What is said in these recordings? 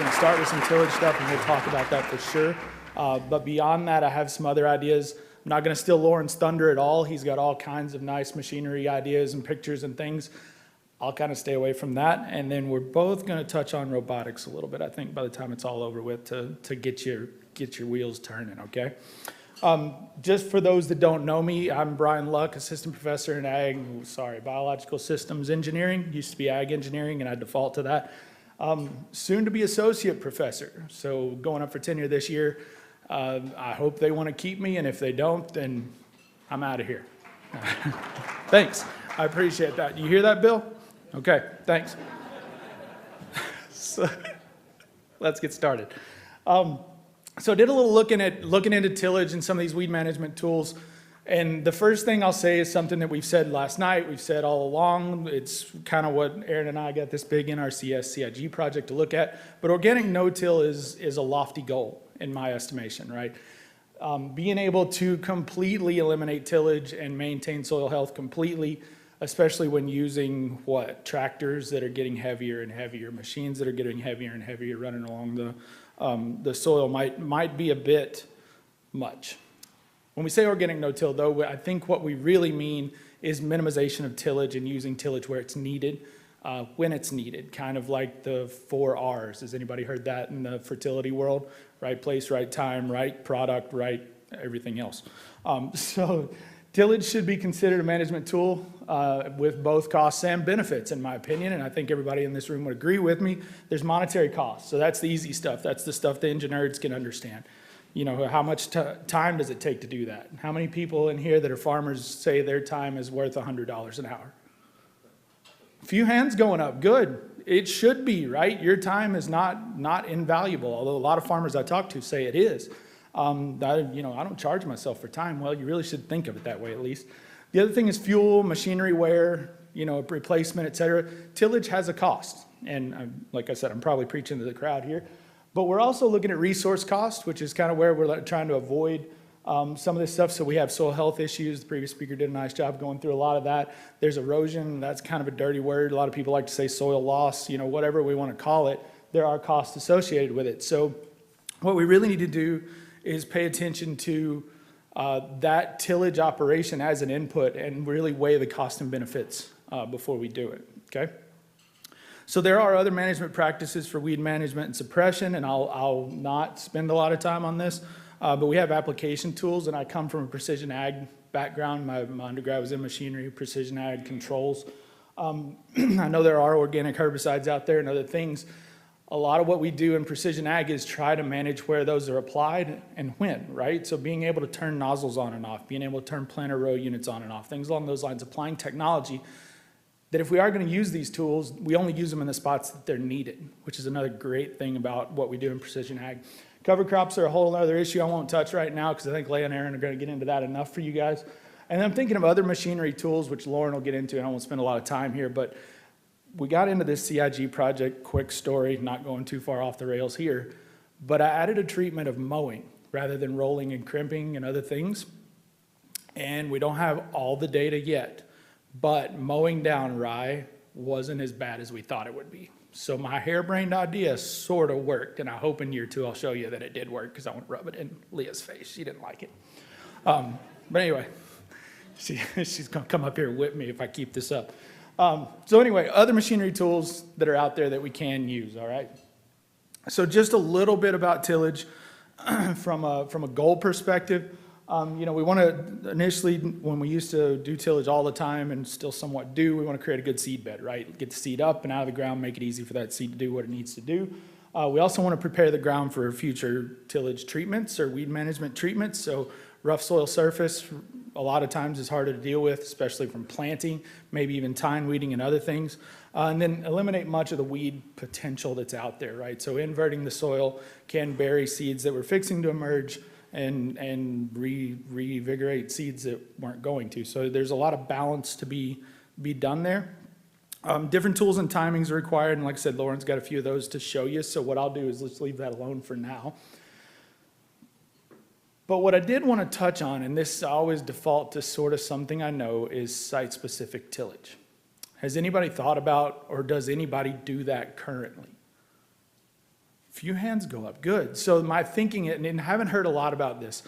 going to start with some tillage stuff, and we'll talk about that for sure. But beyond that, I have some other ideas. I'm not going to steal Lauren's thunder at all. He's got all kinds of nice machinery ideas and pictures and things. I'll kind of stay away from that. And then we're both going to touch on robotics a little bit, I think, by the time it's all over with, to get your wheels turning, okay? Just for those that don't know me, I'm Brian Luck, assistant professor in biological systems engineering. Used to be ag engineering, and I default to that. Soon to be associate professor, so going up for tenure this year. I hope they want to keep me, and if they don't, then I'm out of here. Thanks, I appreciate that. You hear that, Bill? Okay, thanks. So, let's get started. So I did a little looking into tillage and some of these weed management tools. And the first thing I'll say is something that we've said last night, we've said all along. It's kind of what Aaron and I got this big NRCS CIG project to look at. But organic no-till is a lofty goal in my estimation, right? Being able to completely eliminate tillage and maintain soil health completely, especially when using tractors that are getting heavier and heavier, machines that are getting heavier and heavier running along the soil might be a bit much. When we say organic no-till, though, I think what we really mean is minimization of tillage and using tillage where it's needed, when it's needed, kind of like the 4 R's. Has anybody heard that in the fertility world? Right place, right time, right product, right everything else. So tillage should be considered a management tool with both costs and benefits, in my opinion, and I think everybody in this room would agree with me. There's monetary costs, so that's the easy stuff. That's the stuff the engine nerds can understand. You know, how much time does it take to do that? How many people in here that are farmers say their time is worth $100 an hour? A few hands going up, good. It should be, right? Your time is not invaluable, although a lot of farmers I talk to say it is. I don't charge myself for time. Well, you really should think of it that way at least. The other thing is fuel, machinery wear, replacement, et cetera. Tillage has a cost. And like I said, I'm probably preaching to the crowd here. But we're also looking at resource cost, which is kind of where we're trying to avoid some of this stuff. So we have soil health issues. The previous speaker did a nice job going through a lot of that. There's erosion. That's kind of a dirty word. A lot of people like to say soil loss, whatever we want to call it. There are costs associated with it. So what we really need to do is pay attention to that tillage operation as an input and really weigh the cost and benefits before we do it, okay? So there are other management practices for weed management and suppression, and I'll not spend a lot of time on this, but we have application tools, and I come from a precision ag background. My undergrad was in machinery, precision ag controls. I know there are organic herbicides out there and other things. A lot of what we do in precision ag is try to manage where those are applied and when, right? So being able to turn nozzles on and off, being able to turn planter row units on and off, things along those lines, applying technology that if we are going to use these tools, we only use them in the spots that they're needed, which is another great thing about what we do in precision ag. Cover crops are a whole other issue I won't touch right now because I think Leah and Aaron are going to get into that enough for you guys. And I'm thinking of other machinery tools, which Lauren will get into, and I won't spend a lot of time here, but we got into this CIG project, quick story, not going too far off the rails here, but I added a treatment of mowing rather than rolling and crimping and other things. And we don't have all the data yet. But mowing down rye wasn't as bad as we thought it would be. So my harebrained idea sort of worked, and I hope in year 2 I'll show you that it did work because I won't rub it in Leah's face. She didn't like it. But anyway, she's going to come up here and whip me if I keep this up. So anyway, other machinery tools that are out there that we can use, all right? So just a little bit about tillage from a goal perspective. We want to initially, when we used to do tillage all the time and still somewhat do, we want to create a good seed bed, right? Get the seed up and out of the ground, make it easy for that seed to do what it needs to do. We also want to prepare the ground for future tillage treatments or weed management treatments. So rough soil surface, a lot of times is harder to deal with, especially from planting, maybe even tine weeding and other things. And then eliminate much of the weed potential that's out there, right? So inverting the soil can bury seeds that were fixing to emerge and reinvigorate seeds that weren't going to. So there's a lot of balance to be done there. Different tools and timings are required, and like I said, Lauren's got a few of those to show you, so what I'll do is let's leave that alone for now. But what I did want to touch on, and this I always default to sort of something I know, is site-specific tillage. Has anybody thought about, or does anybody do that currently? Few hands go up, good. So my thinking, and I haven't heard a lot about this,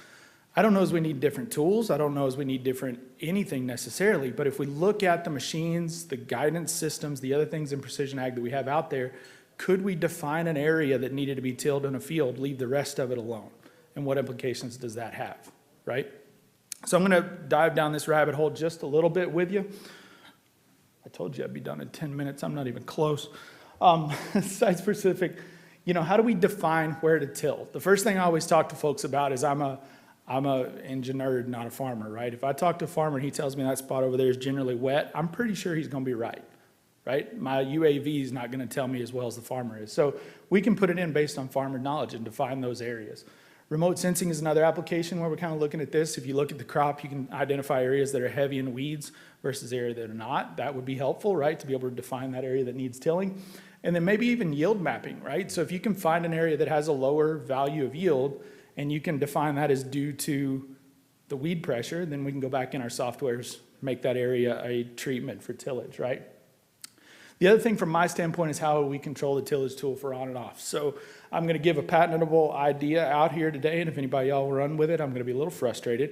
I don't know as we need different tools, I don't know as we need different anything necessarily, but if we look at the machines, the guidance systems, the other things in precision ag that we have out there, could we define an area that needed to be tilled in a field, leave the rest of it alone? And what implications does that have, right? So I'm gonna dive down this rabbit hole just a little bit with you. I told you I'd be done in 10 minutes, I'm not even close. Site-specific, how do we define where to till? The first thing I always talk to folks about is I'm a engineer, not a farmer, right? If I talk to a farmer and he tells me that spot over there is generally wet, I'm pretty sure he's gonna be right? My UAV is not gonna tell me as well as the farmer is. So we can put it in based on farmer knowledge and define those areas. Remote sensing is another application where we're kind of looking at this. If you look at the crop, you can identify areas that are heavy in weeds versus areas that are not. That would be helpful, right? To be able to define that area that needs tilling. And then maybe even yield mapping, right? So if you can find an area that has a lower value of yield and you can define that as due to the weed pressure, then we can go back in our softwares, make that area a treatment for tillage, right? The other thing from my standpoint is how we control the tillage tool for on and off. So I'm gonna give a patentable idea out here today, and if anybody y'all will run with it, I'm gonna be a little frustrated.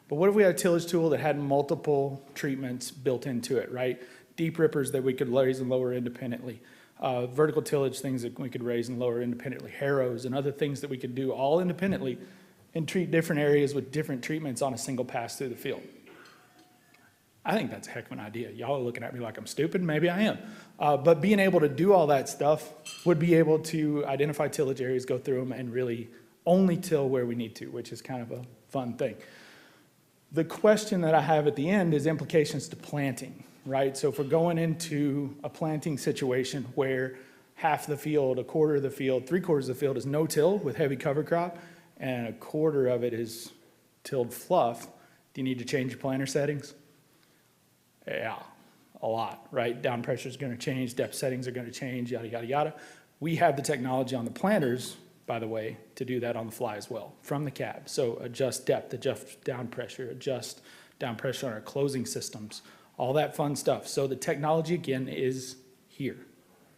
But what if we had a tillage tool that had multiple treatments built into it, right? Deep rippers that we could raise and lower independently. Vertical tillage, things that we could raise and lower independently. Harrows and other things that we could do all independently and treat different areas with different treatments on a single pass through the field. I think that's a heck of an idea. Y'all are looking at me like I'm stupid. Maybe I am. But being able to do all that stuff would be able to identify tillage areas, go through them, and really only till where we need to, which is kind of a fun thing. The question that I have at the end is implications to planting, right? So if we're going into a planting situation where half the field, a quarter of the field, 3/4 of the field is no-till with heavy cover crop, and a quarter of it is tilled fluff, do you need to change your planter settings? Yeah, a lot, right? Down pressure is going to change, depth settings are going to change, yada, yada, yada. We have the technology on the planters, by the way, to do that on the fly as well, from the cab. So adjust depth, adjust down pressure on our closing systems, all that fun stuff. So the technology, again, is here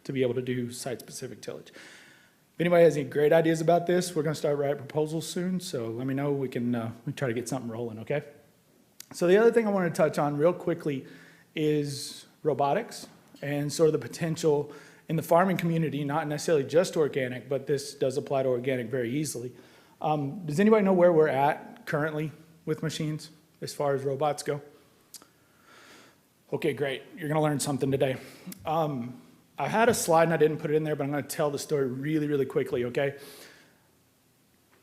to be able to do site-specific tillage. If anybody has any great ideas about this, we're going to start writing proposals soon, so let me know. We can try to get something rolling, okay? So the other thing I want to touch on real quickly is robotics and sort of the potential in the farming community, not necessarily just organic, but this does apply to organic very easily. Does anybody know where we're at currently with machines as far as robots go? Okay, great. You're going to learn something today. I had a slide and I didn't put it in there, but I'm going to tell the story really, really quickly, okay?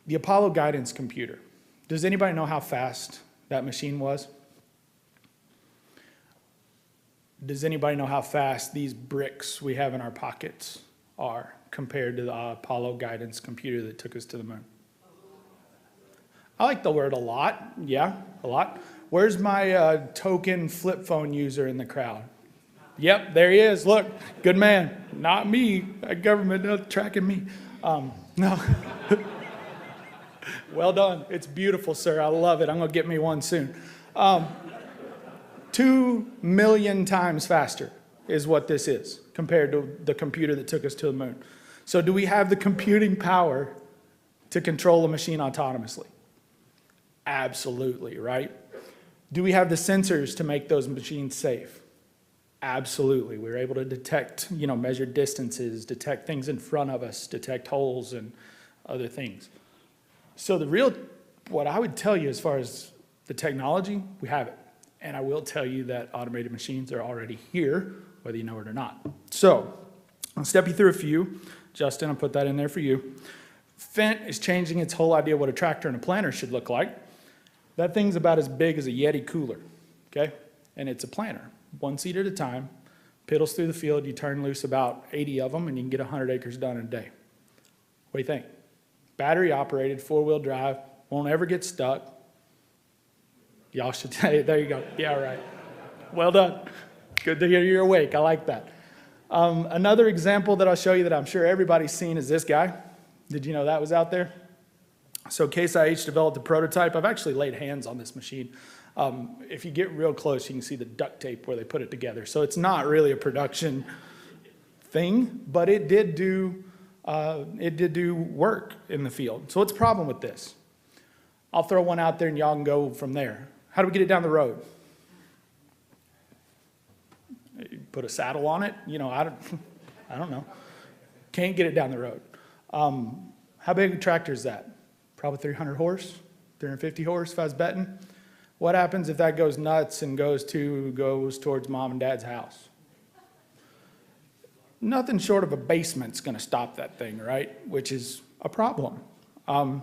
The Apollo guidance computer. Does anybody know how fast that machine was? Does anybody know how fast these bricks we have in our pockets are compared to the Apollo guidance computer that took us to the moon? I like the word a lot. Yeah, a lot. Where's my token flip phone user in the crowd? Yep, there he is. Look, good man. Not me. That government not tracking me. No. Well done. It's beautiful, sir. I love it. I'm going to get me one soon. 2 million times faster is what this is compared to the computer that took us to the moon. So do we have the computing power to control a machine autonomously? Absolutely, right? Do we have the sensors to make those machines safe? Absolutely. We're able to detect, measure distances, detect things in front of us, detect holes and other things. So what I would tell you as far as the technology, we have it. And I will tell you that automated machines are already here, whether you know it or not. So I'll step you through a few. Justin, I'll put that in there for you. Fendt is changing its whole idea of what a tractor and a planter should look like. That thing's about as big as a Yeti cooler, okay? And it's a planter, one seat at a time, piddles through the field, you turn loose about 80 of them, and you can get 100 acres done in a day. What do you think? Battery operated, 4-wheel drive, won't ever get stuck. Y'all should say, there you go. Yeah, right. Well done. Good to hear you're awake. I like that. Another example that I'll show you that I'm sure everybody's seen is this guy. Did you know that was out there? So Case IH developed a prototype. I've actually laid hands on this machine. If you get real close, you can see the duct tape where they put it together. So it's not really a production thing, but it did do it to do work in the field. So what's the problem with this? I'll throw one out there and y'all can go from there. How do we get it down the road? You put a saddle on it? You know, I don't know. Can't get it down the road. How big a tractor is that? Probably 300 horse, 350 horse if I was betting. What happens if that goes nuts and goes towards mom and dad's house? Nothing short of a basement's going to stop that thing, right? Which is a problem.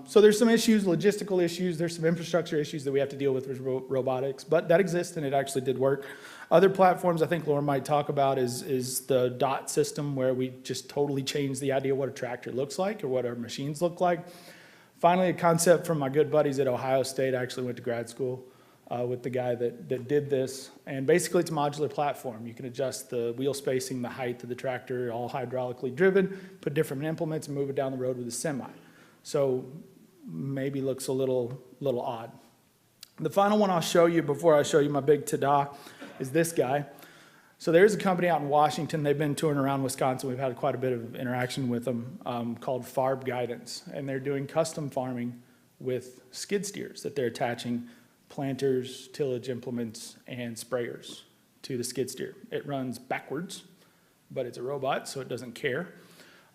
So there's some issues, logistical issues. There's some infrastructure issues that we have to deal with robotics, but that exists and it actually did work. Other platforms I think Lauren might talk about is the DOT system, where we just totally changed the idea of what a tractor looks like or what our machines look like. Finally, a concept from my good buddies at Ohio State. I actually went to grad school with the guy that did this. And basically it's a modular platform. You can adjust the wheel spacing, the height of the tractor, all hydraulically driven, put different implements and move it down the road with a semi. So maybe looks a little odd. The final one I'll show you before I show you my big ta-da is this guy. So there's a company out in Washington. They've been touring around Wisconsin. We've had quite a bit of interaction with them called Farb Guidance. And they're doing custom farming with skid steers that they're attaching planters, tillage implements, and sprayers to the skid steer. It runs backwards, but it's a robot, so it doesn't care.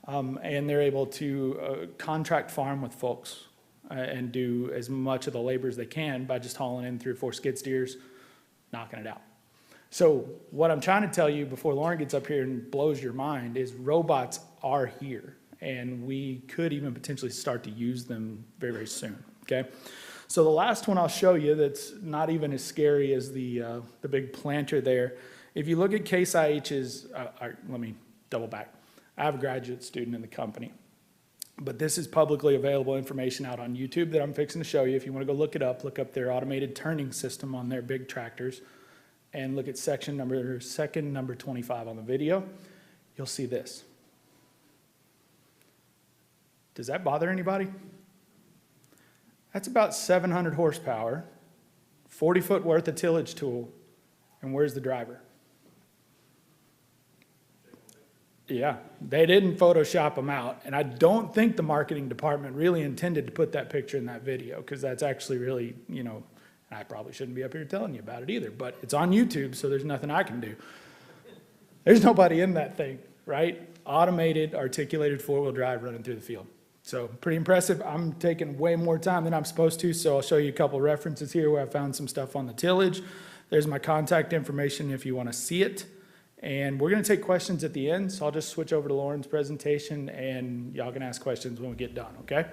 And they're able to contract farm with folks and do as much of the labor as they can by just hauling in 3 or 4 skid steers, knocking it out. So what I'm trying to tell you before Lauren gets up here and blows your mind is robots are here, and we could even potentially start to use them very, very soon, okay? So the last one I'll show you that's not even as scary as the big planter there. If you look at Case IH's, let me double back. I have a graduate student in the company, but this is publicly available information out on YouTube that I'm fixing to show you. If you want to go look it up, look up their automated turning system on their big tractors and look at second number 25 on the video. You'll see this. Does that bother anybody? That's about 700 horsepower, 40 foot worth of tillage tool, and where's the driver? Yeah, they didn't Photoshop them out, and I don't think the marketing department really intended to put that picture in that video, because that's actually really, you know, I probably shouldn't be up here telling you about it either, but it's on YouTube, so there's nothing I can do. There's nobody in that thing, right? Automated, articulated 4-wheel drive running through the field. So pretty impressive. I'm taking way more time than I'm supposed to, so I'll show you a couple references here where I found some stuff on the tillage. There's my contact information if you want to see it. And we're going to take questions at the end, so I'll just switch over to Lauren's presentation, and y'all can ask questions when we get done, okay?